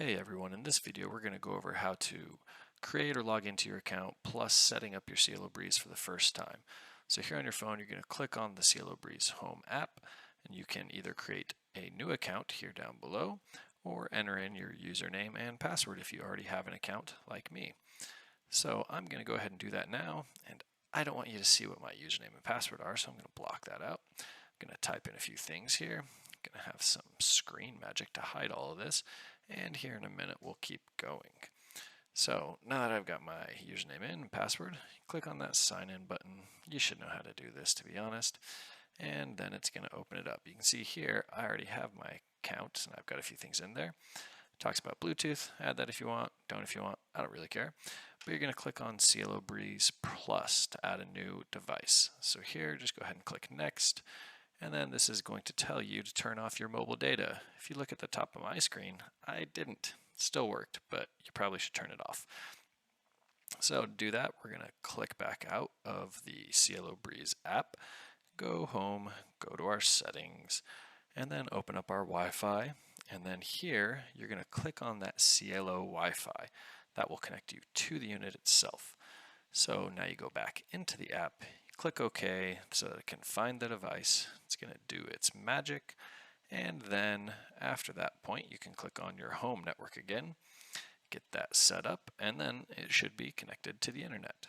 Hey everyone, in this video we're going to go over how to create or log into your account plus setting up your Cielo Breez for the first time. So here on your phone you're going to click on the Cielo Breez home app and you can either create a new account here down below or enter in your username and password if you already have an account like me. So I'm going to go ahead and do that now, and I don't want you to see what my username and password are, so I'm going to block that out. I'm going to type in a few things here. I'm going to have some screen magic to hide all of this, and here in a minute we'll keep going. So now that I've got my username in and password, click on that sign in button. You should know how to do this, to be honest, and then it's going to open it up. You can see here I already have my account and I've got a few things in there. It talks about Bluetooth. Add that if you want, don't if you want, I don't really care. But you're going to click on Cielo Breez Plus to add a new device. So here, just go ahead and click Next. And then this is going to tell you to turn off your mobile data. If you look at the top of my screen, I didn't. It still worked, but you probably should turn it off. So to do that, we're going to click back out of the Cielo Breez app, go home, go to our settings, and then open up our Wi-Fi. And then here, you're going to click on that Cielo Wi-Fi. That will connect you to the unit itself. So now you go back into the app, click OK so that it can find the device. It's going to do its magic, and then after that point you can click on your home network again, get that set up, and then it should be connected to the internet.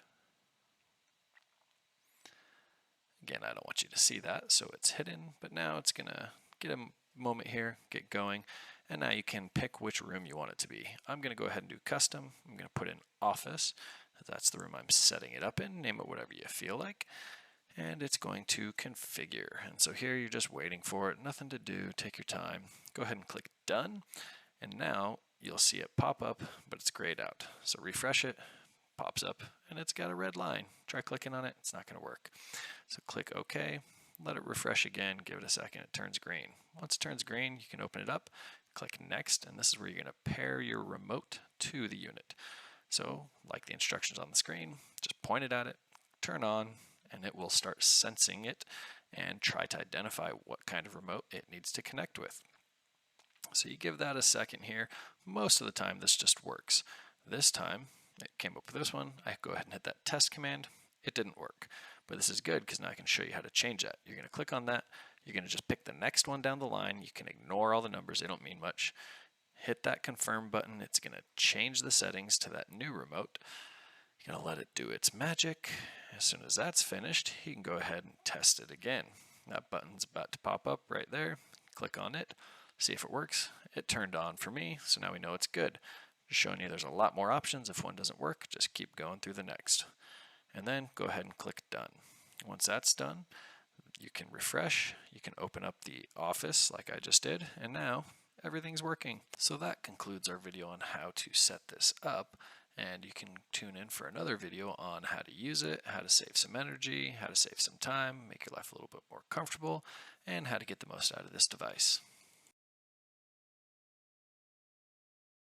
Again, I don't want you to see that, so it's hidden, but now it's going to get a moment here, get going, and now you can pick which room you want it to be. I'm going to go ahead and do custom. I'm going to put in office. That's the room I'm setting it up in. Name it whatever you feel like. And it's going to configure. And so here you're just waiting for it. Nothing to do. Take your time. Go ahead and click done. And now you'll see it pop up, but it's grayed out. So refresh it, pops up, and it's got a red line. Try clicking on it. It's not going to work. So click OK. Let it refresh again. Give it a second. It turns green. Once it turns green, you can open it up. Click next, and this is where you're going to pair your remote to the unit. So, like the instructions on the screen, just point it at it, turn on, and it will start sensing it and try to identify what kind of remote it needs to connect with. So you give that a second here. Most of the time this just works. This time it came up with this one. I go ahead and hit that test command. It didn't work. But this is good because now I can show you how to change that. You're going to click on that. You're going to just pick the next one down the line. You can ignore all the numbers. They don't mean much. Hit that confirm button. It's going to change the settings to that new remote. You're going to let it do its magic. As soon as that's finished, you can go ahead and test it again. That button's about to pop up right there. Click on it. See if it works. It turned on for me, so now we know it's good. Just showing you there's a lot more options. If one doesn't work, just keep going through the next. And then go ahead and click done. Once that's done, you can refresh. You can open up the office like I just did, and now everything's working. So that concludes our video on how to set this up, and you can tune in for another video on how to use it, how to save some energy, how to save some time, make your life a little bit more comfortable, and how to get the most out of this device.